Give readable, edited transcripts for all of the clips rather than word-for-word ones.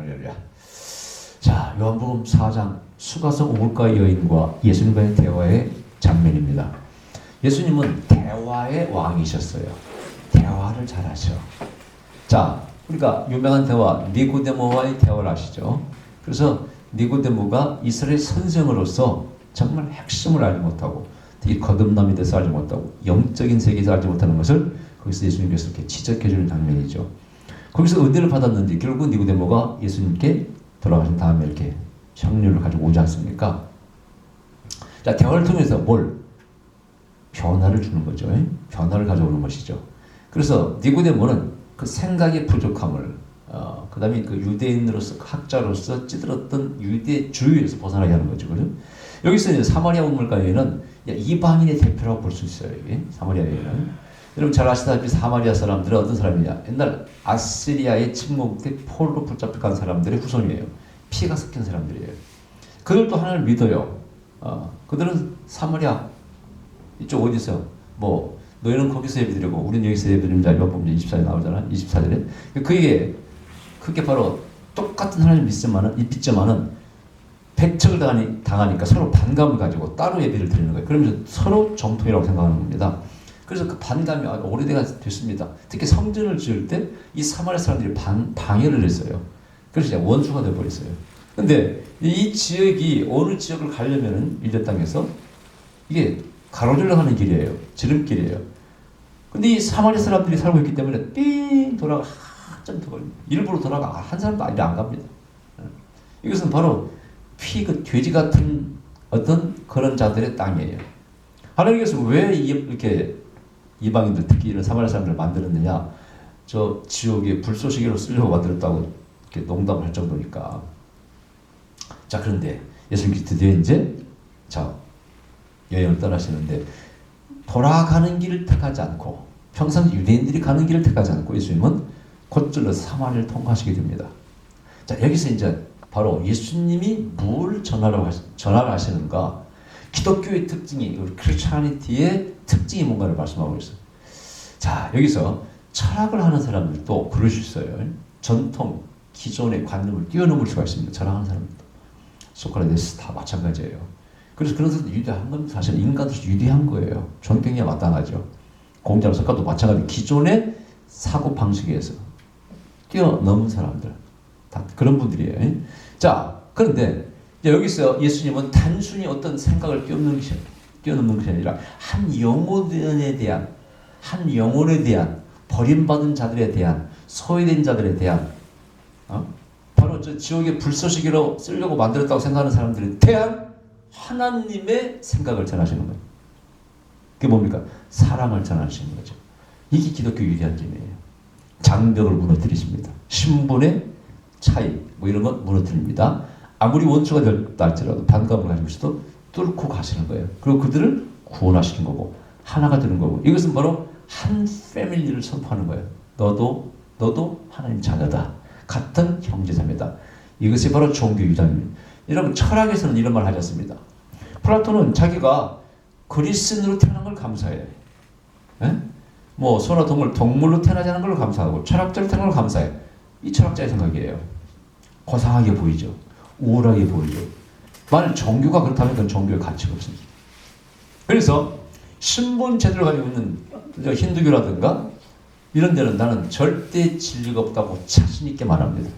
할렐루야. 자, 요한복음 4장 수가성 우물가 여인과 예수님과의 대화의 장면입니다. 예수님은 대화의 왕이셨어요. 대화를 잘하셔. 자, 우리가 유명한 대화 니고데모와의 대화를 아시죠? 그래서 니고데모가 이스라엘 선생으로서 정말 핵심을 알지 못하고 특히 거듭남에 대해서 알지 못하고 영적인 세계에서 알지 못하는 것을 거기서 예수님께서 이렇게 지적해주는 장면이죠. 거기서 은혜를 받았는데 결국 니고데모가 예수님께 돌아가신 다음에 이렇게 향료를 가지고 오지 않습니까? 자, 대화를 통해서 뭘? 변화를 주는 거죠. 변화를 가져오는 것이죠. 그래서 니고데모는 그 생각의 부족함을 그 다음에 그 유대인으로서 학자로서 찌들었던 유대 주의에서 벗어나게 하는 거죠. 그죠? 여기서 이제 사마리아 우물가에는 이방인의 대표라고 볼 수 있어요. 이게 사마리아 여인은. 여러분 잘 아시다시피 사마리아 사람들은 어떤 사람이냐? 옛날 아시리아의 침공 때 폴로 붙잡혀간 사람들의 후손이에요. 피가 섞인 사람들이에요. 그들도 하나님을 믿어요. 그들은 사마리아 이쪽 어디서 뭐 너희는 거기서 예배드리고 우리는 여기서 예배드리자. 요한복음 24절에 나오잖아. 24절에. 그게 바로 똑같은 하나님 믿지만은 배척을 당하니까 서로 반감을 가지고 따로 예배를 드리는 거예요. 그러면서 서로 정통이라고 생각하는 겁니다. 그래서 그 반감이 오래돼가 됐습니다. 특히 성전을 지을 때 이 사마리아 사람들이 방해를 했어요. 그래서 이제 원수가 되어버렸어요. 근데 이 지역이 어느 지역을 가려면은 유대 땅에서 이게 가로질러 가는 길이에요. 지름길이에요. 근데 이 사마리아 사람들이 살고 있기 때문에 삥 돌아가 한참 더 걸립니다. 일부러 돌아가 한 사람도 아니라 안 갑니다. 이것은 바로 그 돼지 같은 어떤 그런 자들의 땅이에요. 하나님께서 왜 이렇게 이방인들 특히 이런 사마리아 사람들을 만들었느냐? 저 지옥의 불쏘시개로 쓰려고 만들었다고 이렇게 농담을 할 정도니까. 자, 그런데 예수님께서 드디어 이제 여행을 떠나시는데 돌아가는 길을 택하지 않고 평상 유대인들이 가는 길을 택하지 않고 예수님은 곧질러 사마리아를 통과하시게 됩니다. 자, 여기서 이제 바로 예수님이 뭘 전하를 하시는가? 기독교의 특징이, 우리 크리스찬리티의 특징이 뭔가를 말씀하고 있어요. 자, 여기서 철학을 하는 사람들도 그럴 수 있어요. 전통, 기존의 관념을 뛰어넘을 수가 있습니다. 철학하는 사람들도. 소크라테스 다 마찬가지예요. 그래서 그런 사람들 유대한 건 사실 인간으로서 유대한 거예요. 존경에 마땅하죠. 공자나 석가도 마찬가지. 기존의 사고 방식에서 뛰어넘은 사람들. 다 그런 분들이에요. 자, 그런데 여기서 예수님은 단순히 어떤 생각을 뛰어넘는 것이 아니라 한 영혼에 대한 버림받은 자들에 대한 소외된 자들에 대한 바로 저 지옥의 불쏘시개로 쓰려고 만들었다고 생각하는 사람들에 대한 하나님의 생각을 전하시는 거예요. 그게 뭡니까? 사랑을 전하시는 거죠. 이게 기독교 유대한 점이에요. 장벽을 무너뜨리십니다. 신분의 차이 뭐 이런 건 무너뜨립니다. 아무리 원수가 됐다 할지라도 반감을 가지고 있어도 뚫고 가시는 거예요. 그리고 그들을 구원하시는 거고 하나가 되는 거고 이것은 바로 한 패밀리를 선포하는 거예요. 너도 하나님 자녀다. 같은 형제자매다. 이것이 바로 종교 유전입니다. 여러분 철학에서는 이런 말 하지 않습니다. 플라톤은 자기가 그리스인으로 태어난 걸 감사해요. 뭐 소나 동물로 태어나지 않은 걸 감사하고 철학자로 태어난 걸 감사해요. 이 철학자의 생각이에요. 고상하게 보이죠. 우울하게 보이죠. 만약 종교가 그렇다면 그건 종교의 가치가 없습니다. 그래서 신분 제도를 가지고 있는 힌두교라든가 이런 데는 나는 절대 진리가 없다고 자신 있게 말합니다.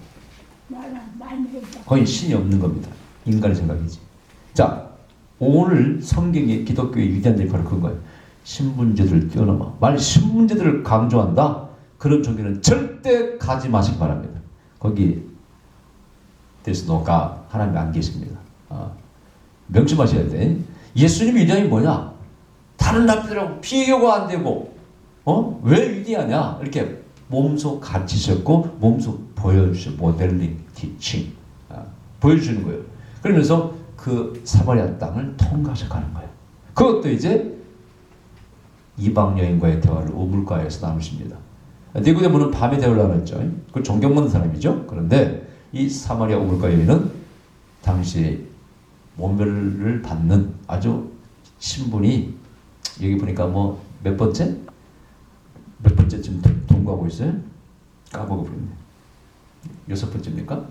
거의 신이 없는 겁니다. 인간의 생각이지. 자, 오늘 성경의 기독교의 위대한 점이 바로 그런 거예요. 신분제도를 뛰어넘어. 만약 신분제도를 강조한다? 그런 종교는 절대 가지 마시기 바랍니다. 거기 There's no God. 하나님이 안 계십니다. 명심하셔야 돼. 예수님의 위대함이 뭐냐? 다른 남들하고 비교가 안 되고 왜 위대하냐? 이렇게 몸소 가르치셨고 몸소 보여주셔. 모델링, 티칭 보여주는 거예요. 그러면서 그 사마리아 땅을 통과해서 가는 거예요. 그것도 이제 이방 여인과의 대화를 우물가에서 나누십니다. 니고데모는 밤에 대화를 나눴죠. 그 존경 받는 사람이죠. 그런데 이 사마리아 우물가 여인은 당시 모멸을 받는 아주 신분이 여기 보니까 뭐 몇 번째쯤 통과하고 있어요? 까먹어버렸네. 6번째입니까?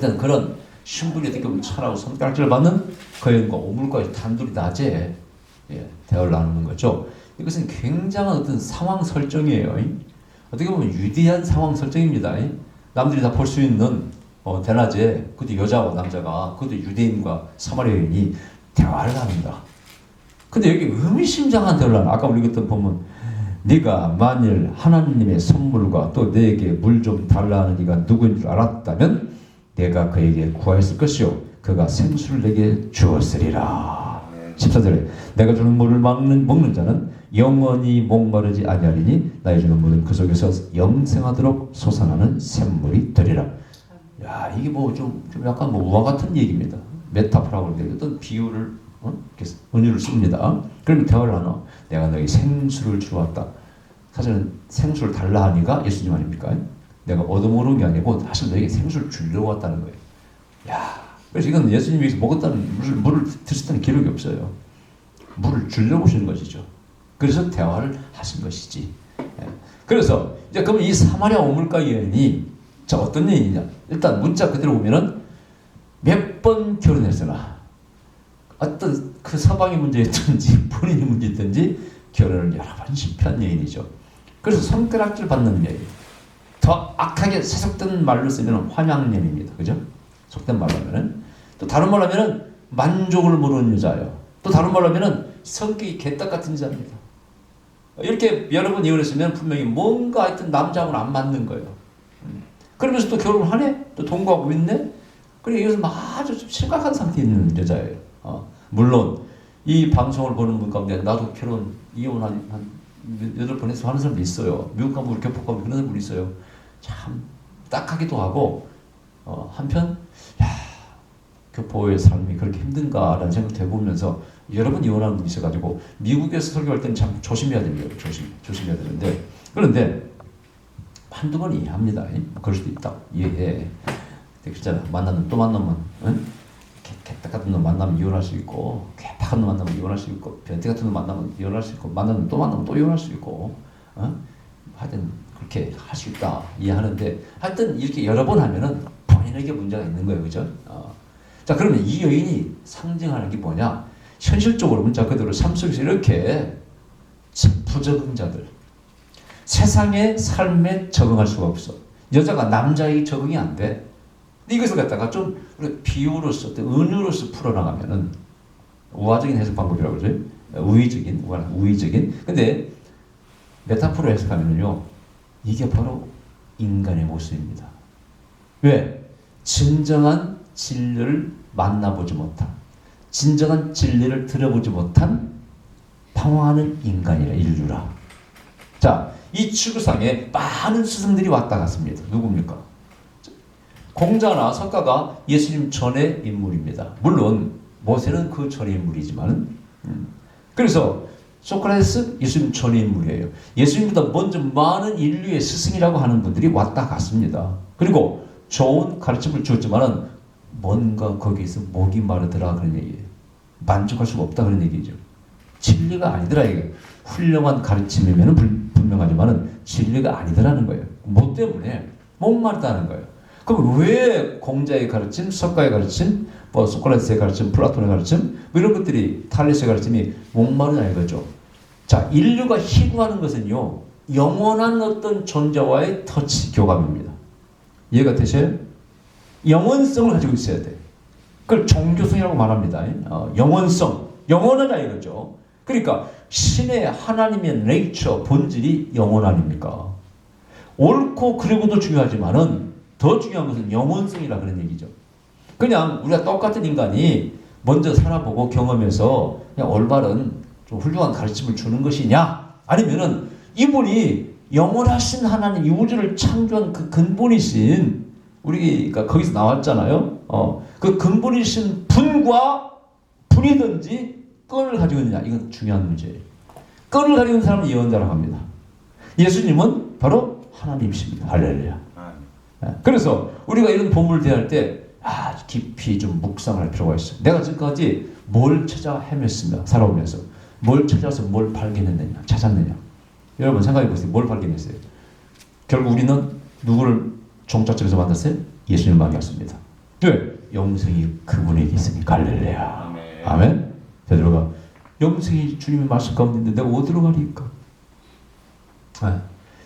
하여튼 그런 신분이 어떻게 보면 천하고 손가락질을 받는 그 여인과 오물과의 단둘이 낮에 대화를 나누는 거죠. 이것은 굉장한 어떤 상황 설정이에요. 어떻게 보면 위대한 상황 설정입니다. 남들이 다 볼 수 있는 대낮에 그것도 여자와 남자가 그것도 유대인과 사마리아 여인이 대화를 나눈다. 근데 여기 의미심장한 대화를 나눠. 아까 우리 그때 보면 네가 만일 하나님의 선물과 또 내게 물 좀 달라 하는 네가 누구인 줄 알았다면 내가 그에게 구하였을 것이요 그가 생수를 내게 주었으리라. 14절에 내가 주는 물을 먹는 자는 영원히 목마르지 아니하리니 나의 주는 물은 그 속에서 영생하도록 솟아나는 샘물이 되리라. 야, 이게 뭐 좀 약간 뭐 우화 같은 얘기입니다. 메타포라고 그러는데 어떤 비유를 이렇게 은유를 씁니다. 그러면 대화를 하나. 내가 너에게 생수를 주었다. 사실은 생수를 달라 하니까 예수님 아닙니까? 내가 얻어먹는 게 아니고 사실 너에게 생수를 주려고 왔다는 거예요. 야, 그래서 이건 예수님이 먹었다는 물을 드셨다는 기록이 없어요. 물을 주려고 오신 것이죠. 그래서 대화를 하신 것이지. 그래서 이제 그러면 이 사마리아 오물가 여인이 자 어떤 여인이냐? 일단 문자 그대로 보면은 몇 번 결혼했으나 어떤 그 서방의 문제였든지 본인의 문제였든지 결혼을 여러 번 실패한 여인이죠. 그래서 손가락질 받는 여인. 더 악하게 세속된 말로 쓰면 환양년입니다. 그죠? 속된 말로 하면은. 또 다른 말로 하면은 만족을 모르는 여자예요. 또 다른 말로 하면은 성격이 개떡 같은 여자입니다. 이렇게 여러 번 이혼했으면 분명히 뭔가 하여튼 남자하고는 안 맞는 거예요. 그러면서 또 결혼을 하네? 또 동거하고 있네? 그래, 이것은 아주 좀 심각한 상태에 있는 여자예요. 물론, 이 방송을 보는 분 가운데 나도 결혼, 이혼 한 8번 해서 하는 사람도 있어요. 미국 가면 교포 가면 그런 사람도 있어요. 참 딱하기도 하고, 한편, 야, 교포의 삶이 그렇게 힘든가라는 생각도 해보면서 여러 번 이혼하는 분이 있어가지고 미국에서 설교할 때는 참 조심해야 됩니다. 조심해야 되는데 그런데 한두 번 이해합니다. 그럴 수도 있다. 이해해. 그렇잖아. 만나면 또 만나면 개떡 같은 놈 만나면 이혼할 수 있고 개팍한 놈 만나면 이혼할 수 있고 변태 같은 놈 만나면 이혼할 수 있고 만나면 또 이혼할 수 있고 하여튼 그렇게 할 수 있다. 이해하는데 하여튼 이렇게 여러 번 하면은 본인에게 문제가 있는 거예요. 그죠? 자 그러면 이 여인이 상징하는 게 뭐냐? 현실적으로 문자 그대로 삶 속에서 이렇게 부적응자들 세상의 삶에 적응할 수가 없어. 여자가 남자에게 적응이 안 돼. 이것을 갖다가 좀 비유로서 은유로서 풀어나가면은 우화적인 해석 방법이라고 그러죠. 우의적인. 근데 메타포로 해석하면은요, 이게 바로 인간의 모습입니다. 왜? 진정한 진리를 만나보지 못한, 진정한 진리를 들어보지 못한 방황하는 인간이라 인류라. 자, 이 지구상에 많은 스승들이 왔다 갔습니다. 누굽니까? 공자나 석가가 예수님 전의 인물입니다. 물론 모세는 그 전의 인물이지만 그래서 소크라테스 예수님 전의 인물이에요. 예수님보다 먼저 많은 인류의 스승이라고 하는 분들이 왔다 갔습니다. 그리고 좋은 가르침을 주었지만은 뭔가 거기에서 목이 마르더라 그런 얘기예요. 만족할 수가 없다 그런 얘기죠. 진리가 아니더라 이게. 훌륭한 가르침이면 분명하지만은 진리가 아니더라는 거예요. 뭐 때문에? 목마르다는 거예요. 그럼 왜 공자의 가르침, 석가의 가르침, 뭐 소크라테스의 가르침, 플라톤의 가르침 뭐 이런 것들이 탈레스의 가르침이 목마르다 이거죠. 자, 인류가 희구하는 것은요 영원한 어떤 존재와의 터치 교감입니다. 이해가 되세요? 영원성을 가지고 있어야 돼. 그걸 종교성이라고 말합니다. 영원성, 영원하다 이거죠. 그러니까 신의 하나님의 네이처, 본질이 영원 아닙니까? 옳고 그르고도 중요하지만은 더 중요한 것은 영원성이라 그런 얘기죠. 그냥 우리가 똑같은 인간이 먼저 살아보고 경험해서 그냥 올바른 좀 훌륭한 가르침을 주는 것이냐? 아니면은 이분이 영원하신 하나님, 이 우주를 창조한 그 근본이신 우리가 거기서 나왔잖아요. 그 근본이신 분과 분이든지 끈을 가지고 있느냐? 이건 중요한 문제예요. 끈을 가지고 있는 사람은 예언자라고 합니다. 예수님은 바로 하나님이십니다. 할렐루야. 그래서 우리가 이런 본문을 대할 때 깊이 좀 묵상할 필요가 있어요. 내가 지금까지 뭘 찾아 헤맸으며 살아오면서 뭘 찾아서 뭘 발견했느냐, 찾았느냐. 여러분 생각해 보세요. 뭘 발견했어요? 결국 우리는 누구를 종착점에서 만났어요? 예수님을 만났습니다. 왜? 영생이 그분에게 있으니까. 할렐루야. 아멘. 베드로가 영생이 주님의 말씀 가운데 있는데 내가 어디로 가리까?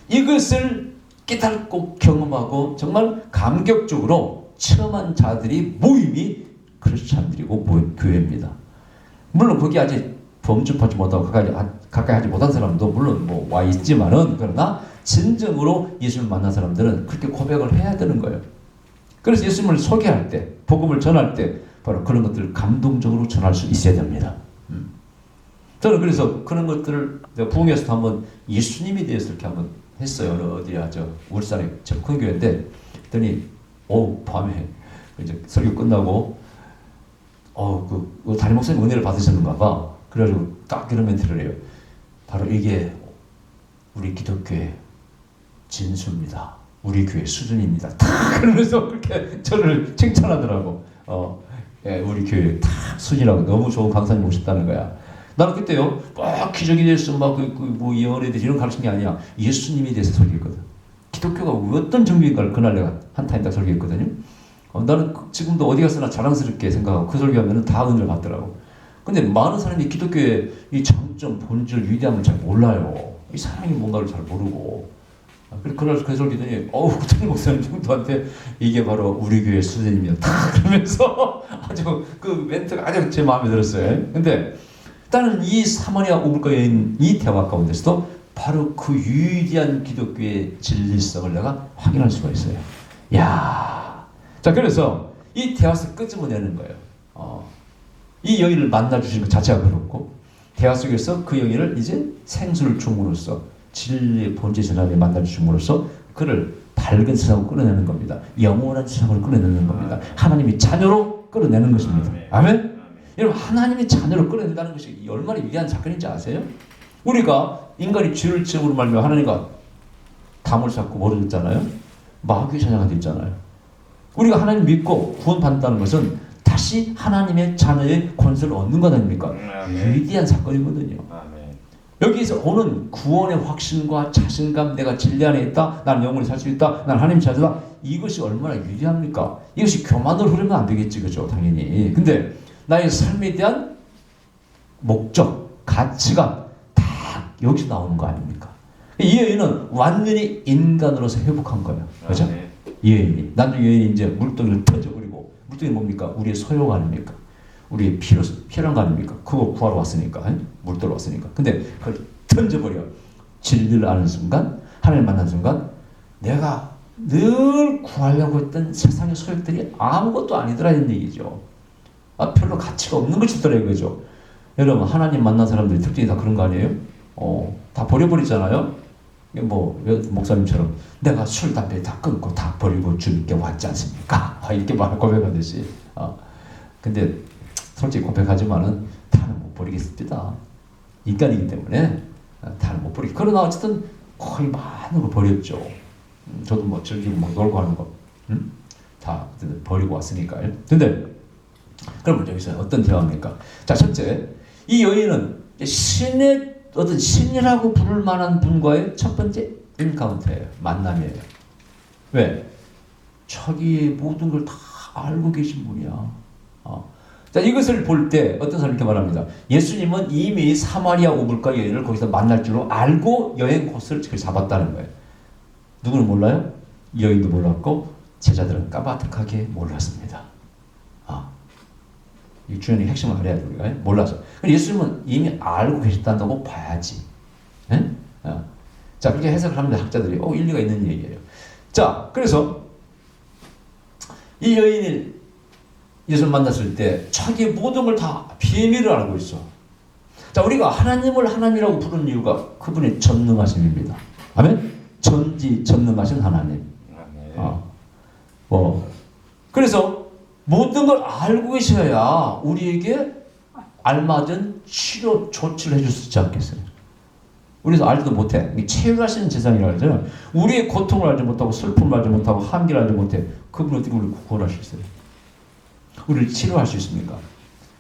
이것을 깨닫고 경험하고 정말 감격적으로 체험한 자들이 모임이 크리스찬들이고 교회입니다. 물론 거기 아직 범접하지 못하고 가까이 하지 못한 사람도 물론 뭐 와 있지만은, 그러나 진정으로 예수님을 만난 사람들은 그렇게 고백을 해야 되는 거예요. 그래서 예수님을 소개할 때, 복음을 전할 때 바로 그런 것들을 감동적으로 전할 수 있어야 됩니다. 저는 그래서 그런 것들을 내가 부흥에서도 한번 예수님에 대해서 이렇게 한번 했어요. 어디야, 저 울산에 저 큰 교회인데, 그랬더니 밤에 이제 설교 끝나고 그 담임 목사님 은혜를 받으셨는가 봐. 그래가지고 딱 이런 멘트를 해요. 바로 이게 우리 기독교의 진수입니다. 우리 교회 수준입니다. 다 그러면서 그렇게 저를 칭찬하더라고. 우리 교회 다 수준이라고 너무 좋은 강사님 오셨다는 거야. 나는 그때요, 막 기적에 대해서 뭐 예언에 대해서 이런 가르친 게 아니야. 예수님에 대해서 설교했거든. 기독교가 어떤 정비인가를 그날 내가 한 타임 딱 설교했거든요. 나는 지금도 어디 가서나 자랑스럽게 생각하고 그 설교하면 다 은혜를 받더라고. 근데 많은 사람이 기독교의 이 장점, 본질, 위대함을 잘 몰라요. 이 사랑이 뭔가를 잘 모르고. 그날 그 설교더니 그때 목사님 정도한테 이게 바로 우리 교회 수준입니다. 그러면서 아주 그 멘트가 아주 제 마음에 들었어요. 근데 일단은 이 사마리아 우물가 여인 이 대화 가운데서도 바로 그 위대한 기독교의 진리성을 내가 확인할 수가 있어요. 자, 그래서 이 대화에서 끄집어내는 거예요. 이 여인을 만나주신 것 자체가 그렇고, 대화 속에서 그 여인을 이제 생수를 줌으로써, 진리의 본질 전환에 만나주심으로써 그를 밝은 세상으로 끌어내는 겁니다. 영원한 세상으로 끌어내는 겁니다. 하나님의 자녀로 끌어내는 것입니다. 아멘? 여러분, 하나님의 자녀로 끌어낸다는 것이 얼마나 위대한 사건인지 아세요? 우리가 인간이 죄를 지음으로 말미암아 하나님과 담을 쌓고 멀어졌잖아요. 마귀의 자녀가 됐잖아요. 우리가 하나님 믿고 구원받는다는 것은 다시 하나님의 자녀의 권세를 얻는 것 아닙니까? 위대한 사건이거든요. 여기서 오는 구원의 확신과 자신감, 내가 진리 안에 있다, 난 영원히 살 수 있다, 난 하나님 자녀다, 이것이 얼마나 위대합니까? 이것이 교만으로 흐르면 안 되겠지, 그죠? 당연히. 근데 나의 삶에 대한 목적, 가치가 다 여기서 나오는 거 아닙니까? 이 여인은 완전히 인간으로서 회복한 거예요. 그죠? 이 여인이. 나중에 여인이 이제 물동이를 던져버리고, 물동이 뭡니까? 우리의 소유가 아닙니까? 우리의 필요한 거 아닙니까? 그거 구하러 왔으니까, 물들어 왔으니까. 근데 그걸 던져버려. 진리를 아는 순간, 하나님 만난 순간, 내가 늘 구하려고 했던 세상의 소욕들이 아무것도 아니더라 이런 얘기죠. 별로 가치가 없는 것이더라 이거죠. 여러분, 하나님 만난 사람들의 특징이 다 그런 거 아니에요? 다 버려버리잖아요. 뭐 목사님처럼 내가 술, 담배 다 끊고 다 버리고 주님께 왔지 않습니까? 이렇게 말 고백하듯이. 근데 솔직히 고백하지만은 다는 못 버리겠습니다. 인간이기 때문에 다는 못 버리겠. 그러나 어쨌든 거의 많은 걸 버렸죠. 저도 뭐 즐기고 뭐 놀고 하는 거, 다 버리고 왔으니까요. 근데 그럼 여기서 어떤 대화입니까? 자, 첫째, 이 여인은 신의 어떤 신이라고 부를 만한 분과의 첫 번째 인카운터예요. 만남이에요. 왜? 자기의 모든 걸 다 알고 계신 분이야. 자, 이것을 볼 때 어떤 사람이 이렇게 말합니다. 예수님은 이미 사마리아 우물가 여인을 거기서 만날 줄로 알고 여행 코스를 잡았다는 거예요. 누구는 몰라요? 여인도 몰랐고 제자들은 까마득하게 몰랐습니다. 이 주연의 핵심을 알아야 돼, 우리가. 몰라서. 예수님은 이미 알고 계셨다고 봐야지. 자, 그렇게 해석을 합니다. 학자들이. 일리가 있는 얘기예요. 자, 그래서 이 여인이 예수를 만났을 때 자기의 모든 걸 다 비밀을 알고 있어. 자, 우리가 하나님을 하나님이라고 부르는 이유가 그분의 전능하심입니다. 아멘? 전지전능하신 하나님. 그래서 모든 걸 알고 계셔야 우리에게 알맞은 치료 조치를 해줄 수 있지 않겠어요? 우리도 알지도 못해. 체휼하시는 세상이라고 하잖아요. 우리의 고통을 알지 못하고 슬픔을 알지 못하고 한계를 알지 못해. 그분이 어떻게 우리를 구원하실 수 있어요? 우리를 치료할 수 있습니까?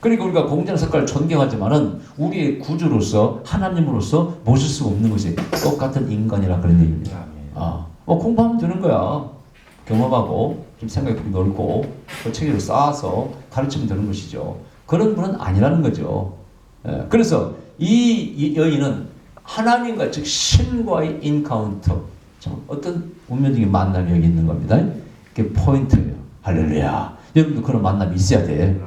그러니까 우리가 공전석가를 존경하지만은 우리의 구주로서 하나님으로서 모실 수 없는 것이 똑같은 인간이라 그런 얘기입니다. 공부하면 되는 거야. 경험하고 좀 생각이 좀 넓고 그 체계를 쌓아서 가르치면 되는 것이죠. 그런 분은 아니라는 거죠. 그래서 이 여인은 하나님과 즉 신과의 인카운터, 어떤 운명적인 만남이 여기 있는 겁니다. 그게 포인트예요. 할렐루야. 여러분도 그런 만남이 있어야 돼.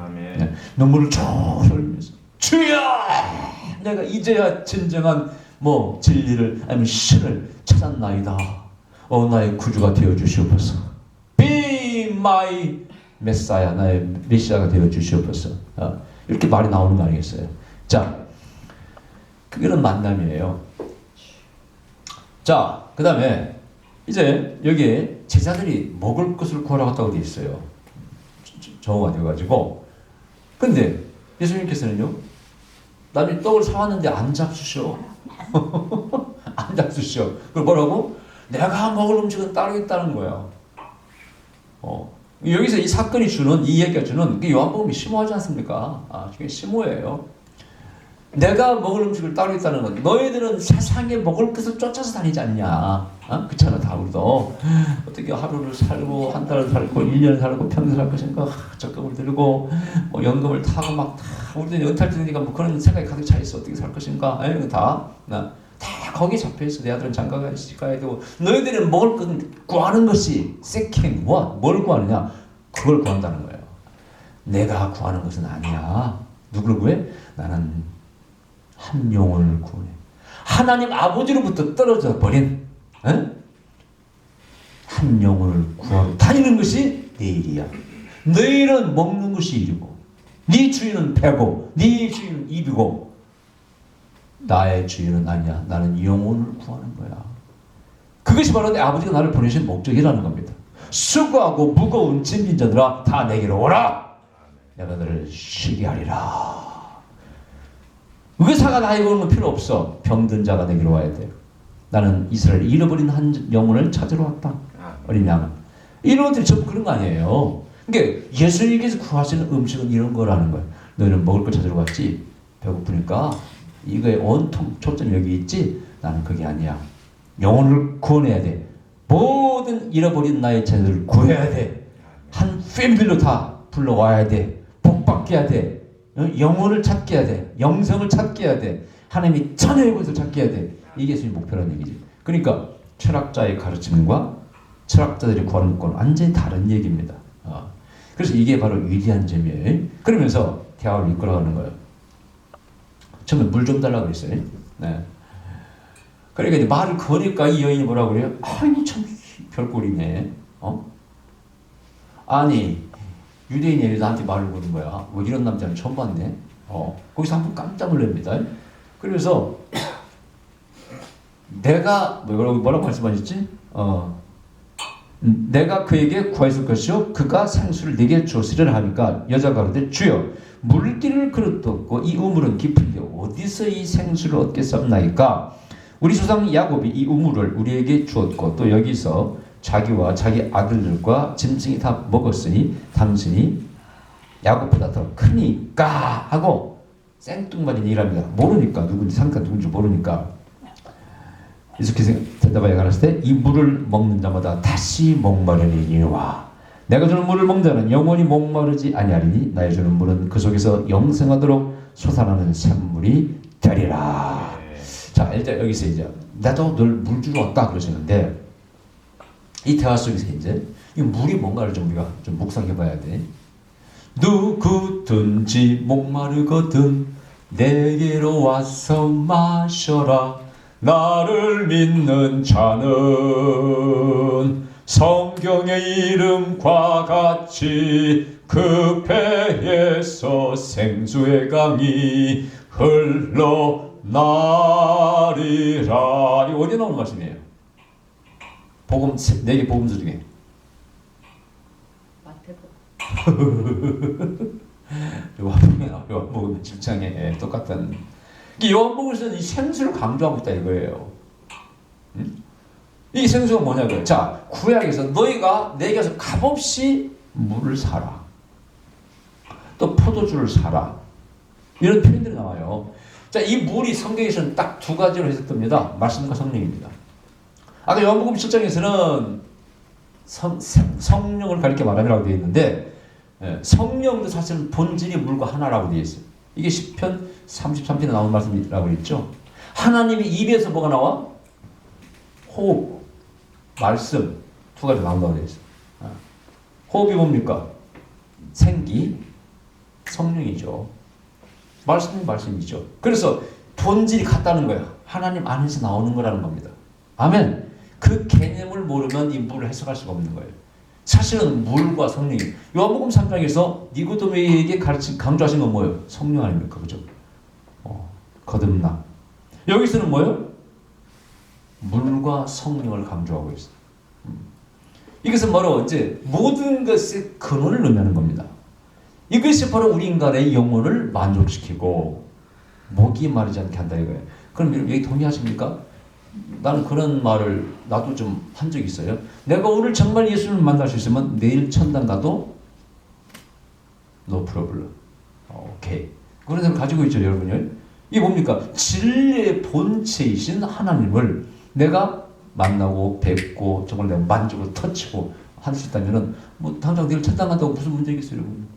눈물을 쭉 흘리면서 주여, 내가 이제야 진정한 진리를 아니면 신을 찾았나이다. 나의 구주가 되어 주시옵소서. Be my Messiah, 나의 메시아가 되어 주시옵소서. 이렇게 말이 나오는 거 아니겠어요? 자, 그런 만남이에요. 자, 그 다음에 이제 여기에 제자들이 먹을 것을 구하러 갔다고 되어 있어요. 정오가 되어가지고. 근데 예수님께서는요, 나는 떡을 사왔는데 안 잡수셔. 안 잡수셔. 그걸 뭐라고? 내가 먹을 음식은 따로 있다는 거야. 여기서 이 사건이 주는, 이 얘기가 주는 그 요한복음이 심오하지 않습니까? 그게 심오해요. 내가 먹을 음식을 따로 있다는 건, 너희들은 세상에 먹을 것을 쫓아서 다니지 않냐? 그렇잖아, 다 우리도. 어떻게 하루를 살고, 한 달을 살고, 1년을 살고, 평생 살 것인가? 적금을 들고, 연금을 타고 우리도 연탈 되니까 그런 생각이 가득 차 있어. 어떻게 살 것인가? 이런 거 다 거기에 잡혀 있어. 내 아들은 장가 가야 되고. 너희들은 먹을 것은 구하는 것이 seeking what? 뭘 구하느냐? 그걸 구한다는 거예요. 내가 구하는 것은 아니야. 누구를 구해? 나는 한 영혼을 구해. 하나님 아버지로부터 떨어져 버린 한 영혼을 구하러 다니는 것이 내 일이야. 너희는 먹는 것이 일이고, 네 주인은 배고, 네 주인은 입이고, 나의 주인은 아니야. 나는 영혼을 구하는 거야. 그것이 바로 내 아버지가 나를 보내신 목적이라는 겁니다. 수고하고 무거운 짐진 자들아 다 내게로 오라. 내가 너를 쉬게 하리라. 의사가 나에게 오는 건 필요 없어. 병든 자가 내게로 와야 돼요. 나는 이스라엘 잃어버린 한 영혼을 찾으러 왔다. 어린 양은. 이런 것들이 전부 그런 거 아니에요. 그러니까 예수님께서 구하시는 음식은 이런 거라는 거예요. 너희는 먹을 거 찾으러 왔지? 배고프니까 이거에 온통 초점이 여기 있지? 나는 그게 아니야. 영혼을 구원해야 돼. 모든 잃어버린 나의 자녀들을 구해야 돼. 한 패밀리로 다 불러와야 돼. 복받게 해야 돼. 영혼을 찾게 해야 돼. 영성을 찾게 해야 돼. 하나님이 천혜의 것을 찾게 해야 돼. 이게 예수님 목표라는 얘기지. 그러니까 철학자의 가르침과 철학자들이 구하는 건 완전히 다른 얘기입니다. 그래서 이게 바로 위대한 점이에요. 그러면서 대화를 이끌어가는 거예요. 처음에 물 좀 달라고 그랬어요. 네. 그러니까 이제 말을 거니까 이 여인이 뭐라고 그래요? 아니 참 별꼴이네. 아니 유대인이 나한테 말을 거는 거야. 뭐 이런 남자는 처음 봤네. 거기서 한 번 깜짝 놀랍니다. 그래서 내가 뭐라고 말씀하셨지? 내가 그에게 구하였을 것이요 그가 생수를 내게 주었으리라 하니까 여자가 그러되 주여 물기를 그릇 없고 이 우물은 깊은데 어디서 이 생수를 얻겠사옵나이까? 우리 조상 야곱이 이 우물을 우리에게 주었고 또 여기서 자기와 자기 아들들과 짐승이 다 먹었으니 당신이 야곱보다 더 크니까 하고 생뚱맞은 얘기를 합니다. 모르니까 누군지 상가 누군지 모르니까 예수께서 대답하여 가라사대 이 물을 먹는 자마다 다시 목마르리니와 내가 주는 물을 먹는 자는 영원히 목마르지 아니하리니 나의 주는 물은 그 속에서 영생하도록 솟아나는 샘물이 되리라. 자, 일단 여기서 이제 나도 널 물 주러 왔다 그러시는데 이 대화 속에서 이제 이 물이 뭔가를 좀 우리가 좀 묵상해봐야 돼. 누구든지 목마르거든 내게로 와서 마셔라. 나를 믿는 자는 성경의 이름과 같이 그 배에서 생수의 강이 흘러나리라. 이거 어디 나오는 말씀이에요? 복음 4개 복음서 중에 요한복음 7장에 똑같은 요한복음에서는 이 생수를 강조하고 있다 이거예요. 이 생수가 뭐냐고요? 자, 구약에서 너희가 내게 와서 값없이 물을 사라. 또 포도주를 사라. 이런 표현들이 나와요. 자, 이 물이 성경에서는 딱 두 가지로 해석됩니다. 말씀과 성령입니다. 아까 요한복음 7장에서는 성령을 가리켜 말하라고 되어 있는데 성령도 사실은 본질이 물과 하나라고 되어 있어요. 이게 시편 33편에 나온 말씀이라고 했죠. 하나님이 입에서 뭐가 나와? 호흡, 말씀 두 가지 나온다고 되어 있어요. 호흡이 뭡니까? 생기, 성령이죠. 말씀이 말씀이죠. 그래서 본질이 같다는 거예요. 하나님 안에서 나오는 거라는 겁니다. 아멘. 그 개념을 모르면 이 물을 해석할 수가 없는 거예요. 사실은 물과 성령이 요한복음 3장에서 니고데모에게 강조하신 건 뭐예요? 성령 아닙니까? 그죠? 거듭남. 여기서는 뭐예요? 물과 성령을 강조하고 있어요. 이것은 바로 이제 모든 것의 근원을 의미하는 겁니다. 이것이 바로 우리 인간의 영혼을 만족시키고 목이 마르지 않게 한다 이거예요. 그럼 여기 동의하십니까? 나는 그런 말을 나도 좀 한 적이 있어요. 내가 오늘 정말 예수님을 만날 수 있으면 내일 천당 가도 no problem. 오케이. 그런 생각 가지고 있죠, 여러분요. 이게 뭡니까? 진리의 본체이신 하나님을 내가 만나고 뵙고 정말 내가 만지고 터치고 할 수 있다면은 뭐 당장 내일 천당 간다고 무슨 문제겠어요, 여러분?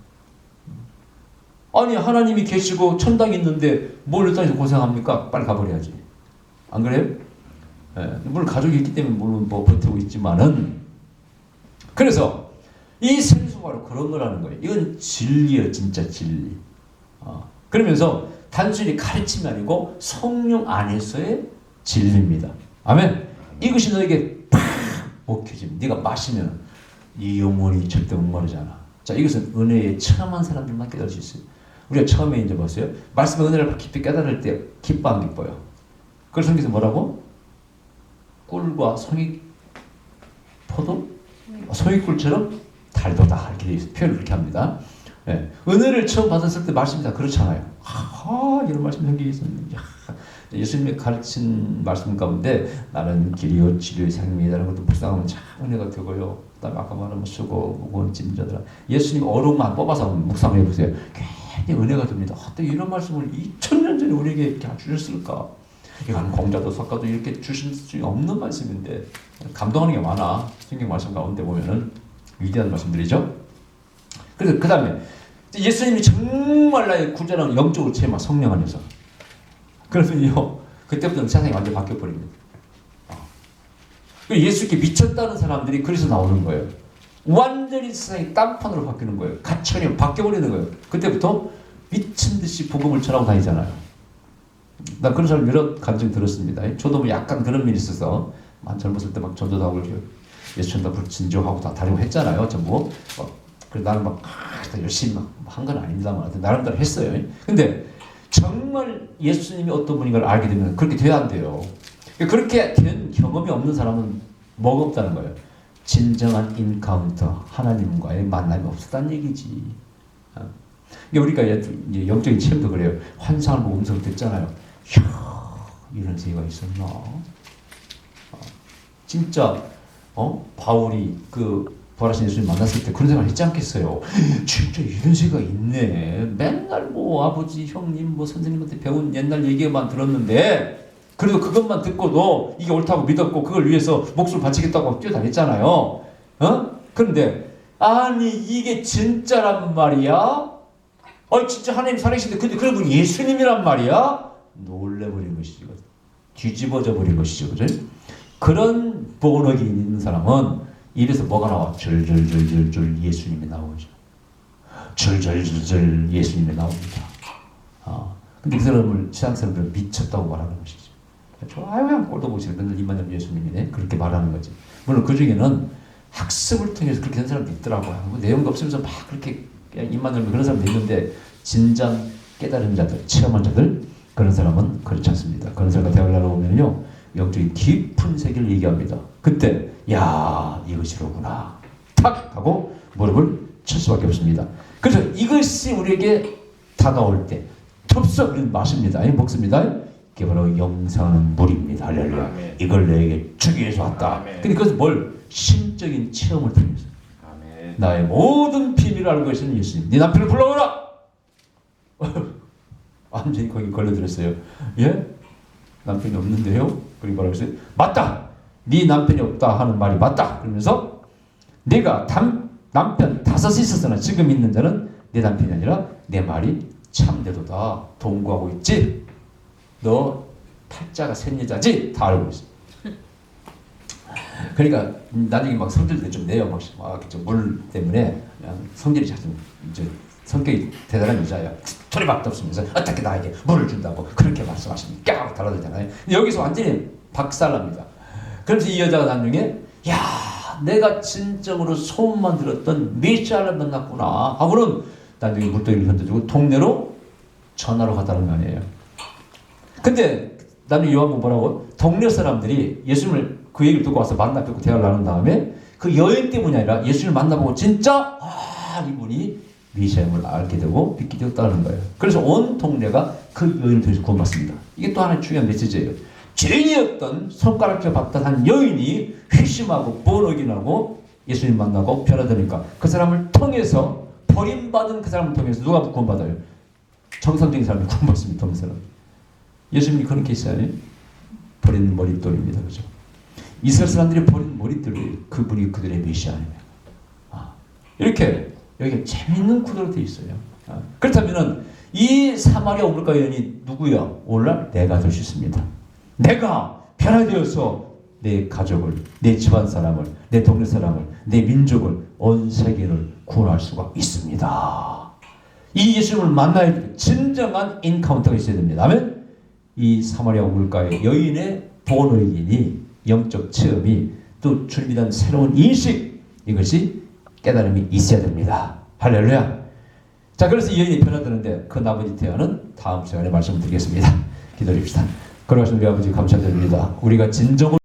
아니 하나님이 계시고 천당이 있는데 뭘 이 땅에서 고생합니까? 빨리 가버려야지. 안 그래요? 물론 가족이 있기 때문에 물론 뭐 버티고 있지만은 그래서 이 생수가 바로 그런 거라는 거예요. 이건 진리예요, 진짜 진리. 그러면서 단순히 가르침이 아니고 성령 안에서의 진리입니다. 아멘. 이것이 너에게 팍 먹혀지면 네가 마시면 네 영혼이 절대 목마르잖아. 자, 이것은 은혜에 체험한 사람들만 깨달을 수 있어요. 우리가 처음에 이제 봤어요. 말씀의 은혜를 깊이 깨달을 때 기뻐 안 기뻐요? 그걸 성경에서 뭐라고? 꿀과 포도? 송이꿀처럼 달도다 이렇게 돼 있어요. 표현을 그렇게 합니다. 네. 은혜를 처음 받았을 때 말씀이 다 그렇잖아요. 이런 말씀 성경에 있었는데 예수님이 가르친 말씀 가운데 나는 길이요 진리요 생명이라는 것도 묵상하면 참 은혜가 되고요. 그다음에 아까 말한 수고 무거운 짐자들아 예수님 어록만 뽑아서 묵상해 보세요. 굉장히 은혜가 됩니다. 어떻게 이런 말씀을 2000년 전에 우리에게 이렇게 주셨을까? 이건 공자도 석가도 이렇게 주실 수 없는 말씀인데 감동하는 게 많아. 성경 말씀 가운데 보면은 위대한 말씀들이죠. 그래서 그 다음에 예수님이 정말 나의 구제랑 영적으로 체험한 성령 안에서 그래서요 그때부터는 세상이 완전히 바뀌어버립니다. 예수께 미쳤다는 사람들이 그래서 나오는 거예요. 완전히 세상이 딴판으로 바뀌는 거예요. 가천이 바뀌어버리는 거예요. 그때부터 미친 듯이 복음을 전하고 다니잖아요. 나 그런 사람 여러 간증 들었습니다. 저도 뭐 약간 그런 일이 있어서 젊었을 때 막 전도도 하고 예수 전도 진조하고 다 다니고 했잖아요. 전부. 그래서 나는 막 열심히 막 한 건 아닙니다만 나름대로 했어요. 근데 정말 예수님이 어떤 분인 걸 알게 되면 그렇게 돼야 안 돼요. 그렇게 된 경험이 없는 사람은 뭐가 없다는 거예요. 진정한 인카운터, 하나님과의 만남이 없었다는 얘기지. 우리가 이제 영적인 체험도 그래요. 환상을 보고 음성을 듣잖아요. 이런 세계가 있었나? 진짜 바울이 그 부활하신 예수님 만났을 때 그런 생각을 했지 않겠어요? 진짜 이런 세계가 있네. 맨날 뭐 아버지, 형님, 뭐 선생님한테 배운 옛날 얘기만 들었는데 그래도 그것만 듣고도 이게 옳다고 믿었고 그걸 위해서 목숨을 바치겠다고 뛰어다녔잖아요. 그런데 아니 이게 진짜란 말이야? 진짜 하나님 살아계신데 근데 그런 분이 예수님이란 말이야? 놀래버린 것이죠. 뒤집어져 버린 것이죠. 그죠? 그런 본업이 있는 사람은 입에서 뭐가 나와? 절절절절절 예수님이 나오죠. 절절절절 예수님이 나옵니다. 근데 그 사람을 세상 사람들은 미쳤다고 말하는 것이죠. 좋아요. 꼴도 보시면 맨날 입만 열면 예수님이네. 그렇게 말하는 거지. 물론 그 중에는 학습을 통해서 그렇게 된 사람도 있더라고요. 내용도 없으면서 막 그렇게 그냥 입만 열면 그런 사람도 있는데 진정 깨달은 자들, 체험한 자들 그런 사람은 그렇지 않습니다. 그런 사람과 대화를 나눠보면요 영적인 깊은 세계를 얘기합니다. 그때 야 이것이로구나 탁 하고 무릎을 칠 수밖에 없습니다. 그래서 이것이 우리에게 다가올 때 톱서 우리는 마십니다. 먹습니다. 이게 바로 영생하는 물입니다. 할렐루야. 아멘. 이걸 내게 주기 위해서 왔다. 아멘. 근데 그것은 뭘? 심적인 체험을 통해서. 아멘. 나의 모든 비밀을 알고 계시는 예수님. 네 남편을 불러오라. 완전히 거기 걸려들었어요. 예? 남편이 없는데요? 그리고 뭐라고 했어요? 맞다. 네 남편이 없다 하는 말이 맞다. 그러면서 네가 남편 5이 있었으나 지금 있는 자는 내 남편이 아니라 내 말이 참되도다. 동거하고 있지? 너 팔자가 센 여자지? 다 알고 있어. 그러니까 나중에 막 성질도 좀 내요. 물 때문에 성질이 좀 이제 성격이 대단한 여자예요. 소리밖에 없으면서 어떻게 나에게 물을 준다고 그렇게 말씀하시면 깍 달라들잖아요. 여기서 완전히 박살납니다. 그래서 이 여자가 나중에 야 내가 진정으로 소문만 들었던 메시아를 만났구나 하고는 나중에 물동이를 던져주고 동네로 전화로 갔다는 거 아니에요. 근데 나는 요한복음 뭐라고? 동네 사람들이 예수님을 그 얘기를 듣고 와서 만나 뵙고 대화를 나눈 다음에 그 여인 때문이 아니라 예수님을 만나보고 진짜 이분이 메시아임을 알게 되고 믿게 되었다는 거예요. 그래서 온 동네가 그 여인을 통해서 구원받습니다. 이게 또 하나의 중요한 메시지예요. 죄인이었던 손가락질 받던 한 여인이 회심하고 번역인하고 예수님 만나고 변화되니까 그 사람을 통해서 버림받은 그 사람을 통해서 누가 구원받아요? 정상적인 사람이 구원받습니다. 동네사람. 예수님이 그런 케이스 아니에요? 버린 머릿돌입니다. 그죠? 이스라엘 사람들이 버린 머릿돌이 그분이 그들의 메시아 아니에요. 이렇게 여기 재밌는 구도로 되어 있어요. 그렇다면은 이 사마리아 우물가 여인이 누구야? 오늘날 내가 될 수 있습니다. 내가 변화되어서 내 가족을, 내 집안 사람을, 내 동네 사람을, 내 민족을, 온 세계를 구원할 수가 있습니다. 이 예수님을 만나야 될 진정한 인카운터가 있어야 됩니다. 아멘? 이 사마리아 우물가의 여인의 본의인이 영적 체험이 또 주님에 대한 새로운 인식 이것이 깨달음이 있어야 됩니다. 할렐루야. 자, 그래서 이 여인이 변화되는데 그 나머지 대화는 다음 시간에 말씀드리겠습니다. 기다립시다. 그러하신 우리 아버지 감사드립니다. 우리가 진정으로